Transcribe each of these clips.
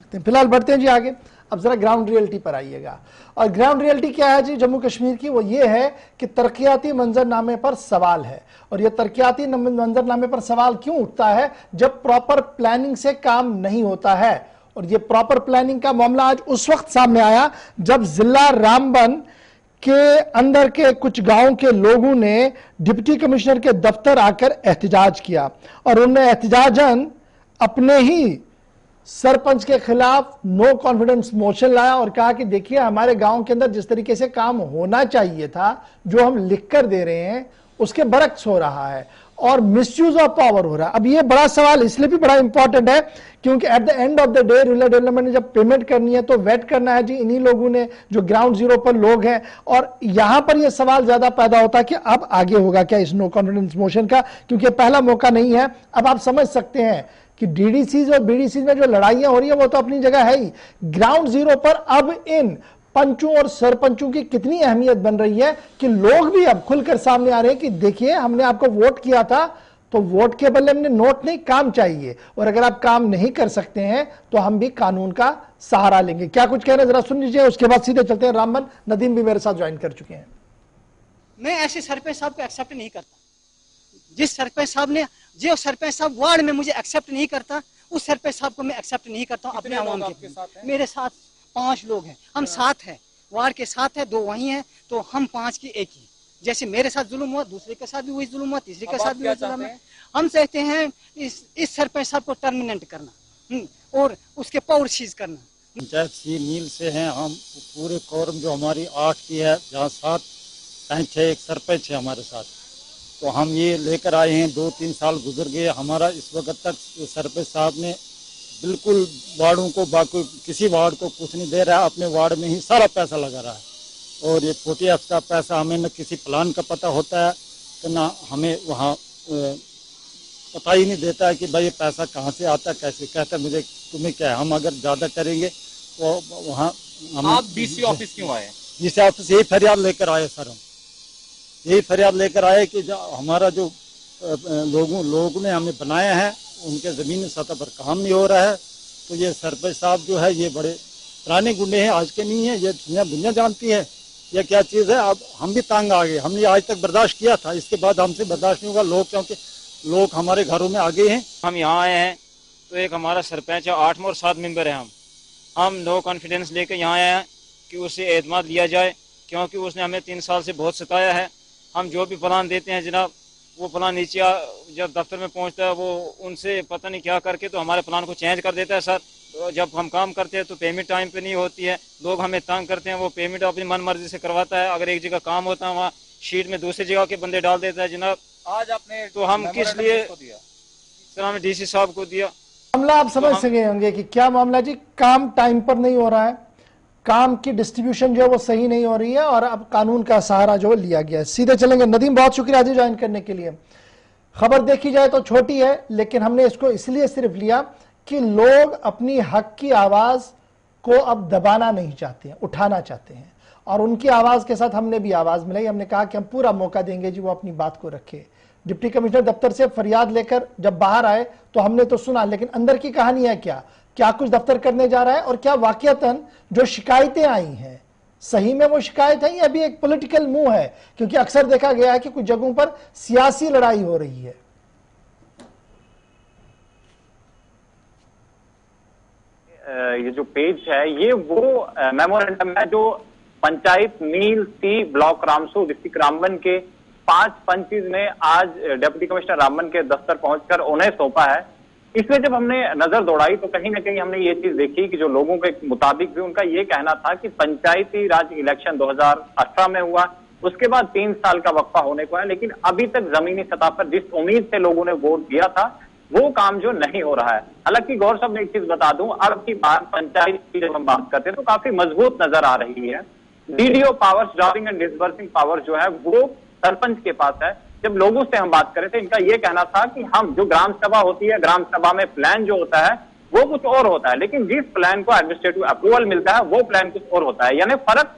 सकते हैं। फिलहाल बढ़ते हैं जी आगे। अब जरा ग्राउंड रियलिटी पर आइएगा, और ग्राउंड रियलिटी क्या है जी जम्मू कश्मीर की, वो ये है कि तरक्याती मंजरनामे पर सवाल है। और ये तरक्याती मंजरनामे पर सवाल क्यों उठता है? जब प्रॉपर प्लानिंग से काम नहीं होता है। और ये प्रॉपर प्लानिंग का मामला आज उस वक्त सामने आया जब जिला रामबन के अंदर के कुछ गांव के लोगों ने डिप्टी कमिश्नर के दफ्तर आकर एहतजाज किया, और उन्होंने एहतजाजन अपने ही सरपंच के खिलाफ नो कॉन्फिडेंस मोशन लाया और कहा कि देखिए हमारे गांव के अंदर जिस तरीके से काम होना चाहिए था, जो हम लिख कर दे रहे हैं उसके बरक्स हो रहा है और मिसयूज ऑफ पावर हो रहा है। अब ये बड़ा सवाल इसलिए भी बड़ा इंपॉर्टेंट है क्योंकि at the end of the day rural development ने जब पेमेंट करनी है तो वेट करना है जी इन्हीं लोगों ने जो ग्राउंड जीरो पर लोग हैं। और यहां पर यह सवाल ज्यादा पैदा होता है कि अब आगे होगा क्या इस नो कॉन्फिडेंस मोशन का, क्योंकि पहला मौका नहीं है। अब आप समझ सकते हैं कि डीडीसीज और बीडीसीज में जो लड़ाइयां हो रही है वो तो अपनी जगह है ही, ग्राउंड जीरो पर अब इन पंचों और सरपंचों की कितनी अहमियत बन रही है कि लोग भी अब खुलकर सामने आ रहे हैं कि देखिए हमने आपको वोट किया था तो वोट के बदले हमने नोट नहीं, काम चाहिए, और अगर आप काम नहीं कर सकते हैं तो हम भी कानून का सहारा लेंगे। क्या कुछ कह रहे हैं जरा सुन लीजिए, उसके बाद सीधे चलते हैं रामबन। नदीम भी मेरे साथ ज्वाइन कर चुके हैं। मैं ऐसे सरपंच साहब को एक्सेप्ट नहीं करता। जिस सरपंच साहब ने, जो सरपंच साहब वार्ड में मुझे एक्सेप्ट नहीं करता, उस सरपंच साहब को मैं एक्सेप्ट नहीं करता हूँ अपने आवाम के। मेरे साथ 5 लोग हैं, हम 7 हैं, वार्ड के 7 है, 2 वही हैं, तो हम 5 की एक ही। जैसे मेरे साथ जुल्म हुआ, दूसरे के साथ भी वही जुल्म हुआ, तीसरे के साथ भी वही जुल्म है। हम चाहते हैं इस सरपंच साहब को टर्मिनेट करना और उसके पावर सीज करना। पंचायत सी नील से हैं हम, पूरे कोरम जो हमारी 8 की है, जहाँ 7 पैंच है, एक सरपंच है हमारे साथ, तो हम ये लेकर आए हैं। 2-3 साल गुजर गए हमारा, इस वक्त तक सरपंच साहब ने बिल्कुल वार्डों को, बाकी किसी वार्ड को कुछ नहीं दे रहा है, अपने वार्ड में ही सारा पैसा लगा रहा है। और ये 40F का पैसा हमें न किसी प्लान का पता होता है तो ना हमें वहाँ पता ही नहीं देता है कि भाई ये पैसा कहाँ से आता है, कैसे, कहता है मुझे तुम्हें क्या है, हम अगर ज़्यादा करेंगे तो वहाँ हम। आप डीसी ऑफिस क्यों आए? डीसी ऑफिस यही फरियाद लेकर आए सर, हम यही फरियाद लेकर आए कि जो हमारा जो लोगों ने हमें बनाया है उनके ज़मीनी सतह पर काम नहीं हो रहा है। तो ये सरपंच साहब जो है ये बड़े पुराने गुंडे हैं, आज के नहीं है, ये दुनिया जानती है ये क्या चीज़ है। अब हम भी तंग आ गए, हमने आज तक बर्दाश्त किया था, इसके बाद हमसे बर्दाश्त नहीं होगा। लोग, क्योंकि लोग हमारे घरों में आ गए हैं। हम यहाँ आए हैं तो एक हमारा सरपंच है, 8 और 7 मेंबर हैं। हम नो कॉन्फिडेंस लेकर यहाँ आए हैं कि उससे एतमाद लिया जाए, क्योंकि उसने हमें 3 साल से बहुत सताया है। हम जो भी प्लान देते हैं जनाब, वो प्लान नीचे जब दफ्तर में पहुंचता है वो उनसे पता नहीं क्या करके तो हमारे प्लान को चेंज कर देता है सर। तो जब हम काम करते हैं तो पेमेंट टाइम पे नहीं होती है, लोग हमें तंग करते हैं, वो पेमेंट अपनी मन मर्जी से करवाता है। अगर एक जगह काम होता है वहाँ शीट में दूसरी जगह के बंदे डाल देता है जनाब। आज आपने तो हम किस लिए सर, हमें डीसी साहब को दिया। मामला आप समझ सके होंगे कि क्या मामला जी, काम टाइम पर नहीं हो रहा है, काम की डिस्ट्रीब्यूशन जो है वो सही नहीं हो रही है और अब कानून का सहारा जो लिया गया है। सीधे चलेंगे। नदीम बहुत शुक्रिया जी ज्वाइन करने के लिए। खबर देखी जाए तो छोटी है, लेकिन हमने इसको इसलिए सिर्फ लिया कि लोग अपनी हक की आवाज को अब दबाना नहीं चाहते हैं, उठाना चाहते हैं, और उनकी आवाज के साथ हमने भी आवाज मिलाई। हमने कहा कि हम पूरा मौका देंगे जी वो अपनी बात को रखे। डिप्टी कमिश्नर दफ्तर से फरियाद लेकर जब बाहर आए तो हमने तो सुना, लेकिन अंदर की कहानी है क्या कुछ दफ्तर करने जा रहा है और क्या वाकईतन जो शिकायतें आई हैं सही में वो शिकायत है या अभी एक पॉलिटिकल मूव है, क्योंकि अक्सर देखा गया है कि कुछ जगहों पर सियासी लड़ाई हो रही है। ये जो पेज है ये वो मेमोरेंडम है जो panchayat Neel C block Ramsoo district Ramban के 5 पंचेस ने आज डिप्टी कमिश्नर रामबन के दफ्तर पहुंचकर उन्हें सौंपा है। इसमें जब हमने नजर दौड़ाई तो कहीं ना कहीं हमने ये चीज देखी कि जो लोगों के मुताबिक भी उनका ये कहना था कि पंचायती राज इलेक्शन 2018 में हुआ, उसके बाद 3 साल का वक्फा होने को है, लेकिन अभी तक जमीनी सतह पर जिस उम्मीद से लोगों ने वोट दिया था वो काम जो नहीं हो रहा है। हालांकि गौर साहब ने एक चीज बता दूं, अब की बात पंचायत की जब हम बात करते हैं तो काफी मजबूत नजर आ रही है। DDO powers, drafting and disbursing power जो है वो सरपंच के पास है। जब लोगों से हम बात करें थे इनका ये कहना था कि हम जो ग्राम सभा होती है, ग्राम सभा में प्लान जो होता है वो कुछ और होता है, लेकिन जिस प्लान को एडमिनिस्ट्रेटिव अप्रूवल मिलता है वो प्लान कुछ और होता है। यानी फर्क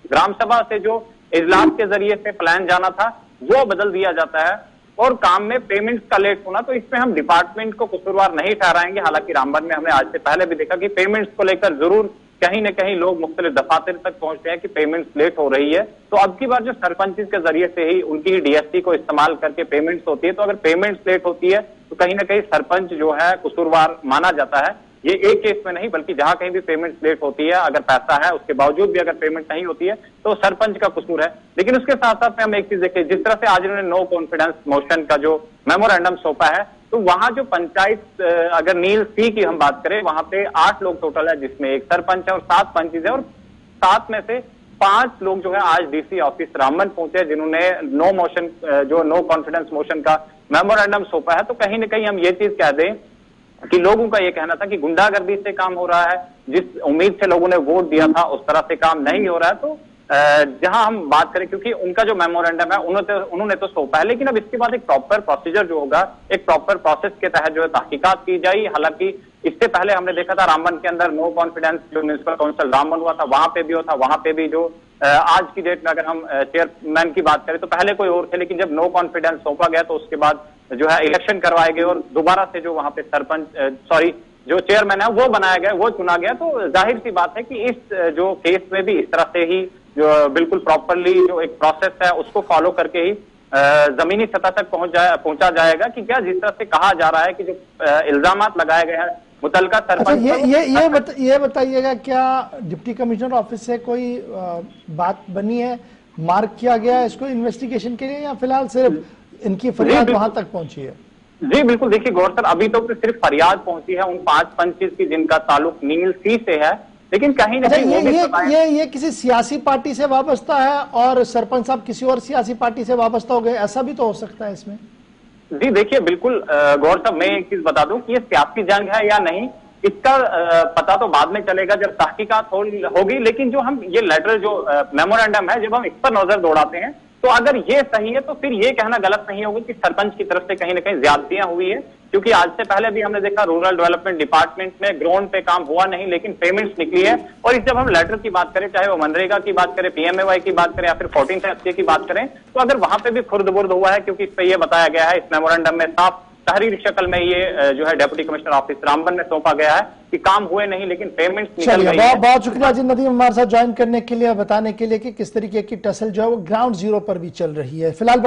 ग्राम सभा से जो इजलास के जरिए से प्लान जाना था वो बदल दिया जाता है और काम में पेमेंट्स का लेट होना, तो इसमें हम डिपार्टमेंट को कसूरवार नहीं ठहराएंगे। हालांकि रामबन में हमने आज से पहले भी देखा कि पेमेंट्स को लेकर जरूर कहीं न कहीं लोग मुख्तलिफ दफातर तक पहुंचते हैं कि पेमेंट्स लेट हो रही है। तो अब की बार जो सरपंच के जरिए से ही उनकी डीएससी को इस्तेमाल करके पेमेंट्स होती है, तो अगर पेमेंट्स लेट होती है तो कहीं ना कहीं सरपंच जो है कसूरवार माना जाता है। ये एक केस में नहीं बल्कि जहां कहीं भी पेमेंट लेट होती है, अगर पैसा है उसके बावजूद भी अगर पेमेंट नहीं होती है तो सरपंच का कसूर है। लेकिन उसके साथ साथ में हम एक चीज देखें, जिस तरह से आज इन्होंने नो कॉन्फिडेंस मोशन का जो मेमोरेंडम सौंपा है, तो वहां जो पंचायत अगर नील सी की हम बात करें, वहां पे 8 लोग टोटल है, जिसमें एक सरपंच है और 7 पंचेज है, और 7 में से 5 लोग जो है आज डीसी ऑफिस रामबन पहुंचे जिन्होंने नो मोशन जो नो कॉन्फिडेंस मोशन का मेमोरेंडम सौंपा है। तो कहीं ना कहीं हम ये चीज कह दें कि लोगों का ये कहना था कि गुंडागर्दी से काम हो रहा है, जिस उम्मीद से लोगों ने वोट दिया था उस तरह से काम नहीं हो रहा है। तो जहां हम बात करें, क्योंकि उनका जो मेमोरेंडम है उन्होंने तो सौंपा है, लेकिन अब इसके बाद एक प्रॉपर प्रोसीजर जो होगा, एक प्रॉपर प्रोसेस के तहत जो है तहकीकात की जाएगी। हालांकि इससे पहले हमने देखा था रामबन के अंदर नो कॉन्फिडेंस जो म्युनिसिपल काउंसिल रामबन हुआ था, वहां पे भी होता, वहां पे भी जो आज की डेट में अगर हम चेयरमैन की बात करें तो पहले कोई और थे, लेकिन जब नो कॉन्फिडेंस सौंपा गया तो उसके बाद जो है इलेक्शन करवाए गए और दोबारा से जो वहां पे जो चेयरमैन है वो बनाया गया, वो चुना गया। तो जाहिर सी बात है कि इस जो केस में भी इस तरह से ही जो बिल्कुल प्रॉपरली जो एक प्रोसेस है उसको फॉलो करके ही जमीनी सतह तक पहुंचा जाएगा कि क्या जिस तरह से कहा जा रहा है कि जो इल्जामात लगाए गए हैं मुतलका सरपंच। अच्छा, ये बताइएगा, क्या डिप्टी कमिश्नर ऑफिस से कोई बात बनी है, मार्क किया गया है इसको इन्वेस्टिगेशन के लिए, या फिलहाल सिर्फ इनकी फरियाद वहां तक पहुंची है? जी बिल्कुल, देखिए गौर सर, अभी तो सिर्फ फरियाद पहुंची है उन 5 पंचेज की जिनका ताल्लुक नील सी से है, लेकिन कहीं ना कहीं ये किसी सियासी पार्टी से वाबस्ता है और सरपंच साहब किसी और सियासी पार्टी से वाबस्ता हो गए, ऐसा भी तो हो सकता है इसमें? जी देखिए, बिल्कुल गौर साहब, मैं एक चीज बता दूं कि ये सियासी जंग है या नहीं, इसका पता तो बाद में चलेगा जब तहकीकात होगी। लेकिन जो हम ये लेटर जो मेमोरेंडम है, जब हम इस पर नजर दौड़ाते हैं तो अगर ये सही है तो फिर ये कहना गलत नहीं होगा कि सरपंच की तरफ से कहीं ना कहीं ज्यादतियां हुई है, क्योंकि आज से पहले भी हमने देखा रूरल डेवलपमेंट डिपार्टमेंट में ग्राउंड पे काम हुआ नहीं लेकिन पेमेंट्स निकली है। और इस जब हम लेटर की बात करें, चाहे वो मनरेगा की बात करें, पीएमएवाई की बात करें या फिर 14 एफसीए की बात करें, तो अगर वहां पे भी खुर्द-बुर्द हुआ है, क्योंकि इस पे ये बताया गया है, इस मेमोरेंडम में साफ तहरीरी शक्ल में ये जो है डिप्टी कमिश्नर ऑफिस रामबन में सौंपा गया है कि काम हुए नहीं लेकिन पेमेंट्स निकल गई है। बहुत शुक्रिया जी नदीम, हमारे साथ ज्वाइन करने के लिए, बताने के लिए कि किस तरीके की टसल जो है वो ग्राउंड जीरो पर भी चल रही है। फिलहाल